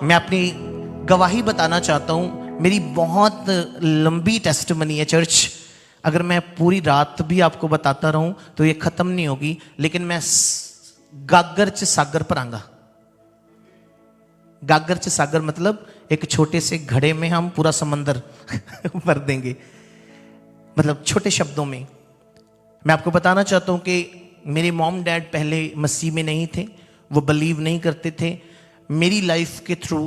मैं अपनी गवाही बताना चाहता हूँ। मेरी बहुत लंबी टेस्टमनी है चर्च। अगर मैं पूरी रात भी आपको बताता रहूं तो ये खत्म नहीं होगी, लेकिन मैं गागर च सागर भरांगा। गागर च सागर मतलब एक छोटे से घड़े में हम पूरा समंदर भर देंगे। मतलब छोटे शब्दों में मैं आपको बताना चाहता हूं कि मेरे मॉम डैड पहले मसीह में नहीं थे, वो बिलीव नहीं करते थे। मेरी लाइफ के थ्रू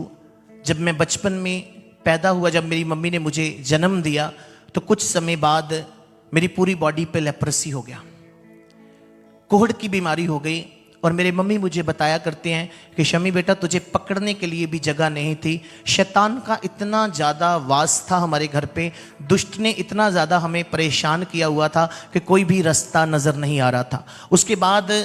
जब मैं बचपन में पैदा हुआ, जब मेरी मम्मी ने मुझे जन्म दिया, तो कुछ समय बाद मेरी पूरी बॉडी पे लेप्रेसी हो गया, कोहड़ की बीमारी हो गई। और मेरे मम्मी मुझे बताया करते हैं कि शमी बेटा तुझे पकड़ने के लिए भी जगह नहीं थी। शैतान का इतना ज़्यादा वास था हमारे घर पे, दुष्ट ने इतना ज़्यादा हमें परेशान किया हुआ था कि कोई भी रास्ता नज़र नहीं आ रहा था। उसके बाद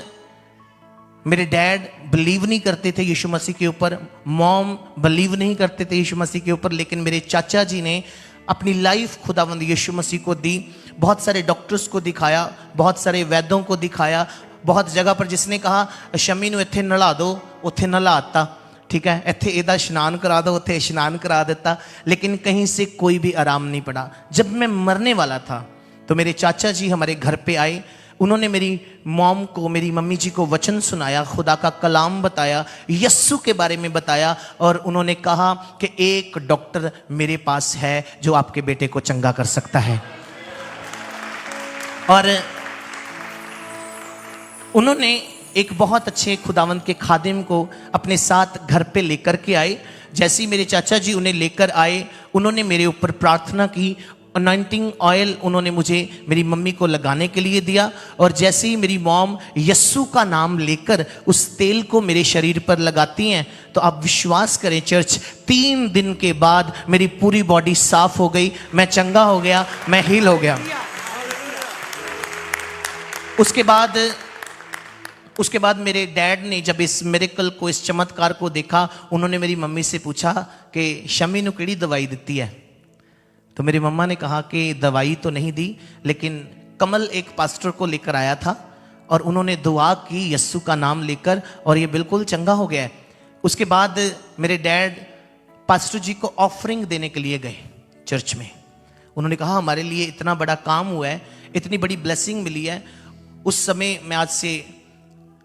मेरे डैड बिलीव नहीं करते थे यीशु मसीह के ऊपर, मॉम बिलीव नहीं करते थे यीशु मसीह के ऊपर, लेकिन मेरे चाचा जी ने अपनी लाइफ खुदावंद यीशु मसीह को दी। बहुत सारे डॉक्टर्स को दिखाया, बहुत सारे वैद्यों को दिखाया, बहुत जगह पर जिसने कहा शमी नूं इत्थे नला दो, उत्थे नलाता, ठीक है, इत्थे इहदा इशनान करा दो, उत्थे इशनान करा देता, लेकिन कहीं से कोई भी आराम नहीं पड़ा। जब मैं मरने वाला था तो मेरे चाचा जी हमारे घर पे आए। उन्होंने मेरी मॉम को, मेरी मम्मी जी को वचन सुनाया, खुदा का कलाम बताया, यस्सु के बारे में बताया, और उन्होंने कहा कि एक डॉक्टर मेरे पास है जो आपके बेटे को चंगा कर सकता है। और उन्होंने एक बहुत अच्छे खुदावंत के खादिम को अपने साथ घर पे लेकर के आए। जैसे ही मेरे चाचा जी उन्हें लेकर आए, उन्होंने मेरे ऊपर प्रार्थना की। अनॉइंटिंग ऑयल उन्होंने मुझे मेरी मम्मी को लगाने के लिए दिया, और जैसे ही मेरी मॉम यस्सु का नाम लेकर उस तेल को मेरे शरीर पर लगाती हैं, तो आप विश्वास करें चर्च, 3 दिन के बाद मेरी पूरी बॉडी साफ हो गई, मैं चंगा हो गया, मैं हील हो गया। उसके बाद मेरे डैड ने जब इस मिरेकल को, इस चमत्कार को देखा, उन्होंने मेरी मम्मी से पूछा कि शमी नूं किहड़ी दवाई दित्ती है। तो मेरी मम्मा ने कहा कि दवाई तो नहीं दी, लेकिन कमल एक पास्टर को लेकर आया था और उन्होंने दुआ की यस्सु का नाम लेकर, और ये बिल्कुल चंगा हो गया है। उसके बाद मेरे डैड पास्टर जी को ऑफरिंग देने के लिए गए चर्च में। उन्होंने कहा हमारे लिए इतना बड़ा काम हुआ है, इतनी बड़ी ब्लेसिंग मिली है। उस समय मैं आज से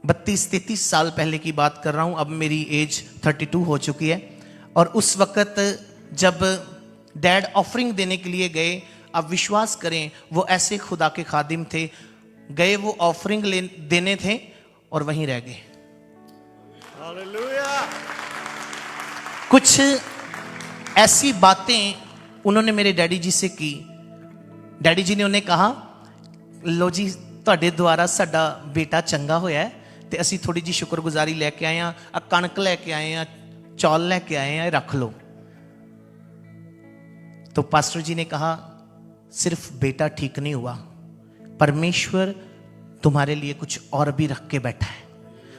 32-33 साल पहले की बात कर रहा हूँ, अब मेरी एज 32 हो चुकी है। और उस वक़्त जब डैड ऑफरिंग देने के लिए गए, आप विश्वास करें वो ऐसे खुदा के खादिम थे, गए वो ऑफरिंग देने थे और वहीं रह गए। हालेलुया। कुछ ऐसी बातें उन्होंने मेरे डैडी जी से की। डैडी जी ने उन्हें कहा लो जी ਤੁਹਾਡੇ द्वारा साडा बेटा चंगा होया है, ਤੇ ਅਸੀਂ थोड़ी जी शुक्रगुजारी लेके आए हैं, कणक लेके आए हैं, चौल लेके आए हैं, रख लो। तो पास्टर जी ने कहा सिर्फ बेटा ठीक नहीं हुआ, परमेश्वर तुम्हारे लिए कुछ और भी रख के बैठा है,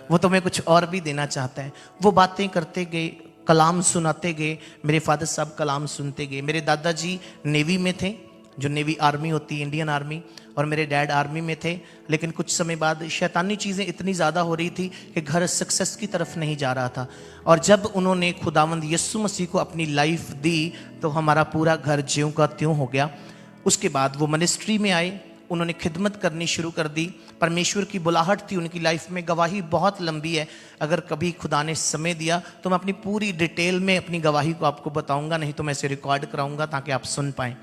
वो तुम्हें कुछ और भी देना चाहता है। वो बातें करते गए, कलाम सुनाते गए। मेरे फादर साहब कलाम सुनते गए। मेरे दादाजी नेवी में थे, जो नेवी आर्मी होती है, इंडियन आर्मी, और मेरे डैड आर्मी में थे। लेकिन कुछ समय बाद शैतानी चीज़ें इतनी ज़्यादा हो रही थी कि घर सक्सेस की तरफ नहीं जा रहा था। और जब उन्होंने खुदावंद यीशु मसीह को अपनी लाइफ दी तो हमारा पूरा घर ज्यों का त्यों हो गया। उसके बाद वो मिनिस्ट्री में आए, उन्होंने खिदमत करनी शुरू कर दी। परमेश्वर की बुलाहट थी उनकी लाइफ में। गवाही बहुत लंबी है, अगर कभी खुदा ने समय दिया तो मैं अपनी पूरी डिटेल में अपनी गवाही को आपको बताऊंगा, नहीं तो मैं इसे रिकॉर्ड कराऊंगा ताकि आप सुन पाएँ।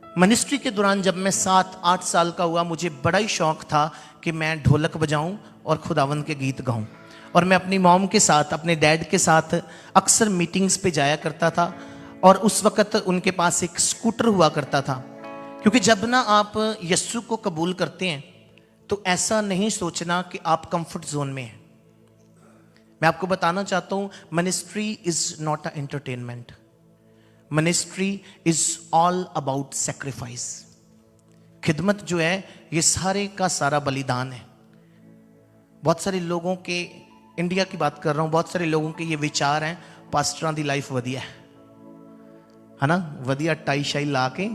मिनिस्ट्री के दौरान जब मैं 7-8 साल का हुआ, मुझे बड़ा ही शौक था कि मैं ढोलक बजाऊं और खुदावंद के गीत गाऊं। और मैं अपनी मॉम के साथ, अपने डैड के साथ अक्सर मीटिंग्स पे जाया करता था। और उस वक़्त उनके पास एक स्कूटर हुआ करता था, क्योंकि जब ना आप यस्सु को कबूल करते हैं तो ऐसा नहीं सोचना कि आप कंफर्ट जोन में हैं। मैं आपको बताना चाहता हूँ, ministry is not a entertainment, ministry is all about sacrifice. खिदमत जो है ये सारे का सारा बलिदान है। बहुत सारे लोगों के, इंडिया की बात कर रहा हूँ, बहुत सारे लोगों के ये विचार हैं पास्टरां दी लाइफ वधिया है ना, वधिया टाई शाई ला के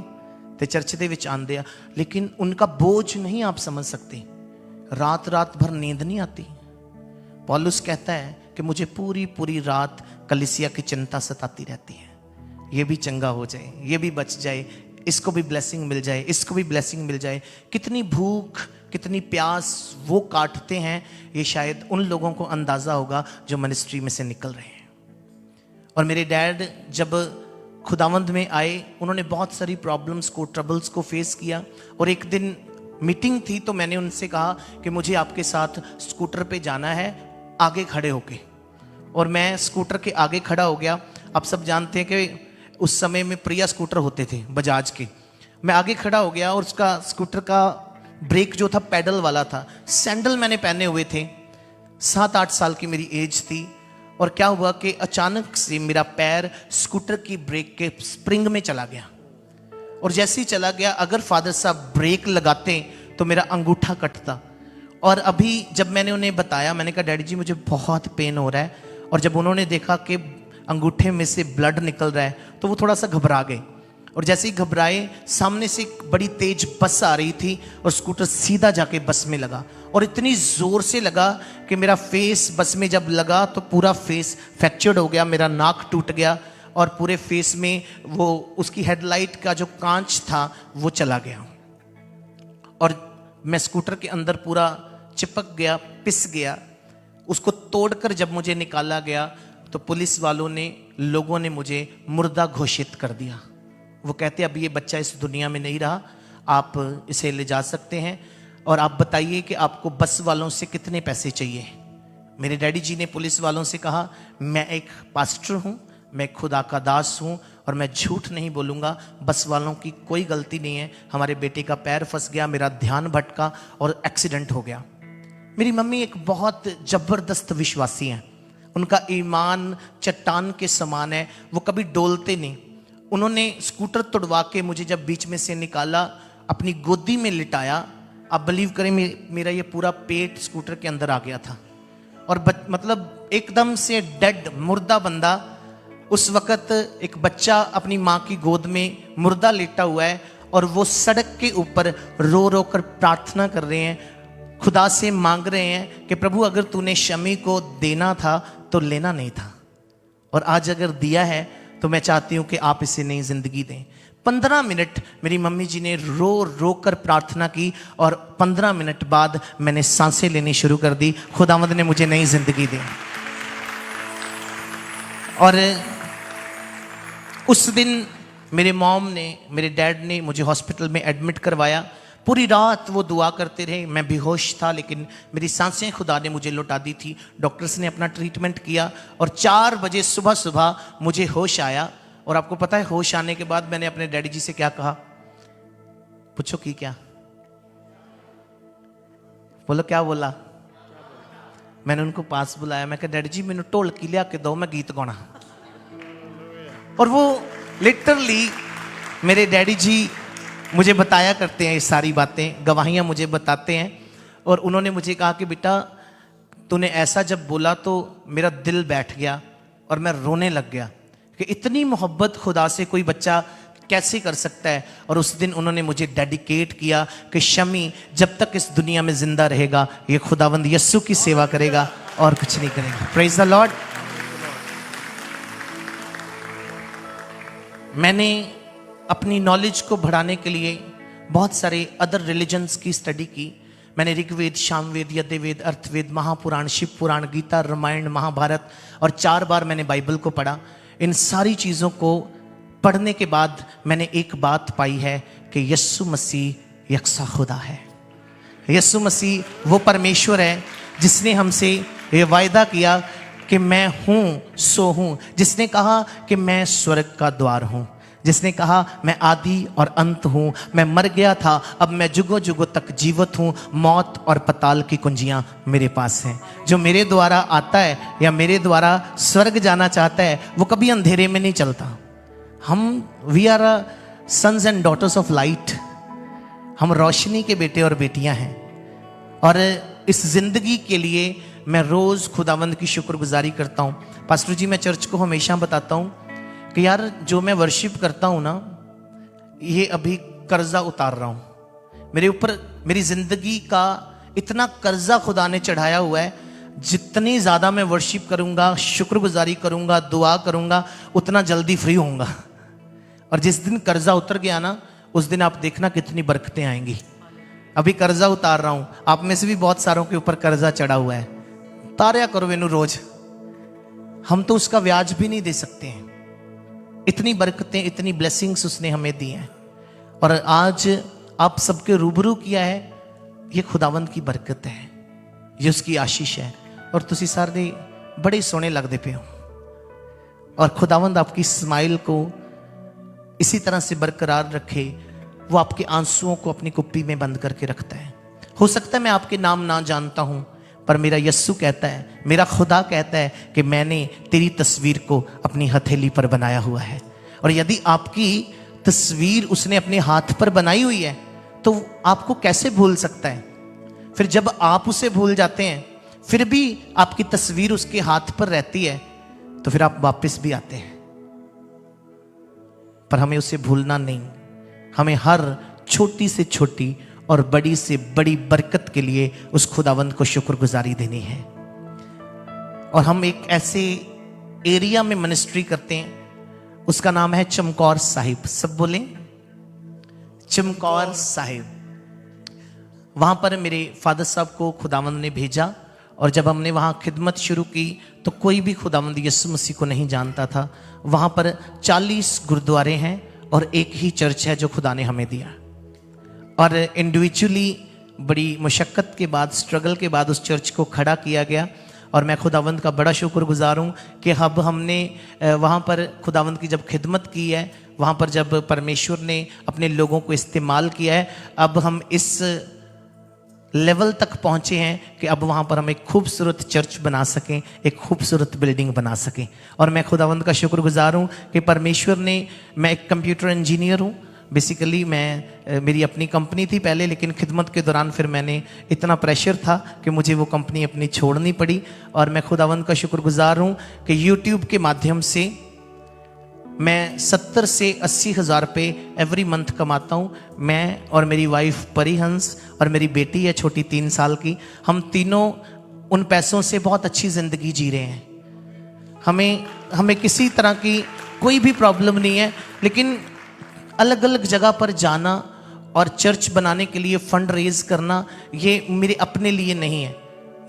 ते चर्च दे विच आंदे आ, लेकिन उनका बोझ नहीं आप समझ सकते। रात रात भर नींद नहीं आती। पौलुस कहता है कि मुझे पूरी पूरी रात कलीसिया की चिंता सताती रहती है, ये भी चंगा हो जाए, ये भी बच जाए, इसको भी ब्लेसिंग मिल जाए, इसको भी ब्लेसिंग मिल जाए। कितनी भूख, कितनी प्यास वो काटते हैं, ये शायद उन लोगों को अंदाजा होगा जो मिनिस्ट्री में से निकल रहे हैं। और मेरे डैड जब खुदावंद में आए, उन्होंने बहुत सारी प्रॉब्लम्स को, ट्रबल्स को फेस किया। और एक दिन मीटिंग थी तो मैंने उनसे कहा कि मुझे आपके साथ स्कूटर पे जाना है, आगे खड़े होके। और मैं स्कूटर के आगे खड़ा हो गया। आप सब जानते हैं कि उस समय में प्रिया स्कूटर होते थे बजाज के। मैं आगे खड़ा हो गया और उसका स्कूटर का ब्रेक जो था पैडल वाला था। सैंडल मैंने पहने हुए थे, 7-8 साल की मेरी एज थी। और क्या हुआ कि अचानक से मेरा पैर स्कूटर की ब्रेक के स्प्रिंग में चला गया। और जैसे ही चला गया, अगर फादर साहब ब्रेक लगाते तो मेरा अंगूठा कटता। और अभी जब मैंने उन्हें बताया, मैंने कहा डैडी जी मुझे बहुत पेन हो रहा है, और जब उन्होंने देखा कि अंगूठे में से ब्लड निकल रहा है तो वो थोड़ा सा घबरा गए। और जैसे ही घबराए, सामने से एक बड़ी तेज बस आ रही थी और स्कूटर सीधा जाके बस में लगा। और इतनी जोर से लगा कि मेरा फेस बस में जब लगा तो पूरा फेस फ्रैक्चर्ड हो गया, मेरा नाक टूट गया और पूरे फेस में वो उसकी हेडलाइट का जो कांच था वो चला गया। और मैं स्कूटर के अंदर पूरा चिपक गया, पिस गया। उसको तोड़कर जब मुझे निकाला गया तो पुलिस वालों ने, लोगों ने मुझे मुर्दा घोषित कर दिया। वो कहते अब ये बच्चा इस दुनिया में नहीं रहा, आप इसे ले जा सकते हैं और आप बताइए कि आपको बस वालों से कितने पैसे चाहिए। मेरे डैडी जी ने पुलिस वालों से कहा, मैं एक पास्टर हूँ, मैं खुदा का दास हूँ और मैं झूठ नहीं बोलूँगा, बस वालों की कोई गलती नहीं है। हमारे बेटे का पैर फंस गया, मेरा ध्यान भटका और एक्सीडेंट हो गया। मेरी मम्मी एक बहुत ज़बरदस्त विश्वासी हैं। उनका ईमान चट्टान के समान है, वो कभी डोलते नहीं। उन्होंने स्कूटर तुड़वा के मुझे जब बीच में से निकाला, अपनी गोदी में लिटाया। आप बिलीव करें, मेरा ये पूरा पेट स्कूटर के अंदर आ गया था। और मतलब एकदम से डेड, मुर्दा बंदा। उस वक़्त एक बच्चा अपनी माँ की गोद में मुर्दा लेटा हुआ है और वो सड़क के ऊपर रो रो कर प्रार्थना कर रहे हैं, खुदा से मांग रहे हैं कि प्रभु अगर तूने शमी को देना था तो लेना नहीं था, और आज अगर दिया है तो मैं चाहती हूं कि आप इसे नई जिंदगी दें। 15 मिनट मेरी मम्मी जी ने रो रो कर प्रार्थना की और 15 मिनट बाद मैंने सांसें लेनी शुरू कर दी। खुदावंद ने मुझे नई जिंदगी दी। और उस दिन मेरे मॉम ने, मेरे डैड ने मुझे हॉस्पिटल में एडमिट करवाया। पूरी रात वो दुआ करते रहे। मैं बेहोश था लेकिन मेरी सांसें खुदा ने मुझे लौटा दी थी। डॉक्टर्स ने अपना ट्रीटमेंट किया और 4 बजे सुबह सुबह मुझे होश आया। और आपको पता है, होश आने के बाद मैंने अपने डैडी जी से क्या कहा? पूछो कि क्या बोलो, क्या बोला? मैंने उनको पास बुलाया। मैं कहा डैडी जी मैंने ढोलकी लिया के दो, मैं गीत गाना। और वो लिटरली मेरे डैडी जी मुझे बताया करते हैं ये सारी बातें, गवाहियाँ मुझे बताते हैं। और उन्होंने मुझे कहा कि बेटा तूने ऐसा जब बोला तो मेरा दिल बैठ गया और मैं रोने लग गया कि इतनी मोहब्बत खुदा से कोई बच्चा कैसे कर सकता है। और उस दिन उन्होंने मुझे डेडिकेट किया कि शमी जब तक इस दुनिया में जिंदा रहेगा ये खुदावंद यस्सु की सेवा करेगा और कुछ नहीं करेगा। Praise the Lord. मैंने अपनी नॉलेज को बढ़ाने के लिए बहुत सारे अदर रिलीजन्स की स्टडी की। मैंने ऋग्वेद, सामवेद, यजुर्वेद, अर्थवेद, महापुराण, शिव पुराण, गीता, रामायण, महाभारत और 4 बार मैंने बाइबल को पढ़ा। इन सारी चीज़ों को पढ़ने के बाद मैंने एक बात पाई है कि यस्सु मसीह यकसा खुदा है। यस्सु मसीह वो परमेश्वर है जिसने हमसे ये वायदा किया कि मैं हूँ सो हूँ, जिसने कहा कि मैं स्वर्ग का द्वार हूँ, जिसने कहा मैं आदि और अंत हूँ, मैं मर गया था अब मैं जुगों जुगों तक जीवित हूँ, मौत और पताल की कुंजियाँ मेरे पास हैं। जो मेरे द्वारा आता है या मेरे द्वारा स्वर्ग जाना चाहता है वो कभी अंधेरे में नहीं चलता। We are sons and daughters of light. हम रोशनी के बेटे और बेटियां हैं। और इस जिंदगी के लिए मैं रोज खुदावंद की शुक्रगुजारी करता हूँ। पास्टर जी, मैं चर्च को हमेशा बताता हूँ कि यार जो मैं वर्शिप करता हूँ ना, ये अभी कर्जा उतार रहा हूँ। मेरे ऊपर मेरी जिंदगी का इतना कर्जा खुदा ने चढ़ाया हुआ है। जितनी ज़्यादा मैं वर्शिप करूँगा, शुक्रगुजारी करूँगा, दुआ करूँगा, उतना जल्दी फ्री होऊंगा। और जिस दिन कर्जा उतर गया ना, उस दिन आप देखना कितनी बरकतें आएंगी। अभी कर्जा उतार रहा हूँ, आप में से भी बहुत सारों के ऊपर कर्जा चढ़ा हुआ है, उतारा करो वेनु रोज। हम तो उसका ब्याज भी नहीं दे सकते हैं। इतनी बरकतें, इतनी ब्लेसिंग्स उसने हमें दी हैं। और आज आप सबके रूबरू किया है, ये खुदावंद की बरकत है, ये उसकी आशीष है। और तुसी सारे बड़े सोने लगते पे हो। और खुदावंद आपकी स्माइल को इसी तरह से बरकरार रखे। वो आपके आंसुओं को अपनी कुप्पी में बंद करके रखता है। हो सकता है मैं आपके नाम ना जानता हूं, पर मेरा यस्सु कहता है, मेरा खुदा कहता है कि मैंने तेरी तस्वीर को अपनी हथेली पर बनाया हुआ है। और यदि आपकी तस्वीर उसने अपने हाथ पर बनाई हुई है, तो आपको कैसे भूल सकता है? फिर जब आप उसे भूल जाते हैं, फिर भी आपकी तस्वीर उसके हाथ पर रहती है, तो फिर आप वापस भी आते हैं। पर हमें उसे भूलना नहीं। हमें हर छोटी से छोटी और बड़ी से बड़ी बरकत के लिए उस खुदावंद को शुक्रगुजारी देनी है। और हम एक ऐसे एरिया में मिनिस्ट्री करते हैं, उसका नाम है चमकौर साहिब। सब बोलें, चमकौर साहिब। वहां पर मेरे फादर साहब को खुदावंद ने भेजा। और जब हमने वहां खिदमत शुरू की, तो कोई भी खुदावंद यीशु मसीह को नहीं जानता था। वहां पर 40 गुरुद्वारे हैं और एक ही चर्च है जो खुदा ने हमें दिया। और इंडिविजुअली बड़ी मुशक्क़त के बाद, स्ट्रगल के बाद उस चर्च को खड़ा किया गया। और मैं खुदावंद का बड़ा शुक्रगुजार हूँ कि अब हमने वहाँ पर खुदावंद की जब खिदमत की है, वहाँ पर जब परमेश्वर ने अपने लोगों को इस्तेमाल किया है, अब हम इस लेवल तक पहुँचे हैं कि अब वहाँ पर हम एक खूबसूरत चर्च बना सकें, एक खूबसूरत बिल्डिंग बना सकें। और मैं खुदावंद का शुक्रगुजार हूँ कि परमेश्वर ने, मैं एक कंप्यूटर इंजीनियर हूँ बेसिकली। मेरी अपनी कंपनी थी पहले, लेकिन खिदमत के दौरान फिर मैंने इतना प्रेशर था कि मुझे वो कंपनी अपनी छोड़नी पड़ी। और मैं खुदावंद का शुक्रगुजार हूँ कि यूट्यूब के माध्यम से मैं 70 से 80 हज़ार रुपये एवरी मंथ कमाता हूँ। मैं और मेरी वाइफ परिहंस और मेरी बेटी है छोटी 3 साल की, हम तीनों उन पैसों से बहुत अच्छी ज़िंदगी जी रहे हैं। हमें किसी तरह की कोई भी प्रॉब्लम नहीं है। लेकिन अलग अलग जगह पर जाना और चर्च बनाने के लिए फंड रेज करना, ये मेरे अपने लिए नहीं है।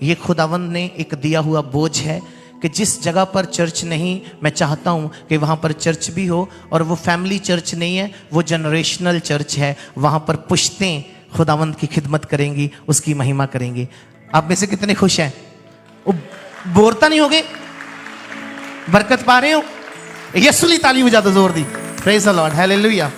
ये खुदावंद ने एक दिया हुआ बोझ है कि जिस जगह पर चर्च नहीं, मैं चाहता हूँ कि वहाँ पर चर्च भी हो। और वो फैमिली चर्च नहीं है, वो जनरेशनल चर्च है। वहाँ पर पुश्तें खुदावंद की खिदमत करेंगी, उसकी महिमा करेंगी। आप में से कितने खुश हैं? बोरता नहीं होगे? बरकत पा रहे हो? यीशु ली ताली में ज़्यादा जोर दी। Praise the lord, hallelujah.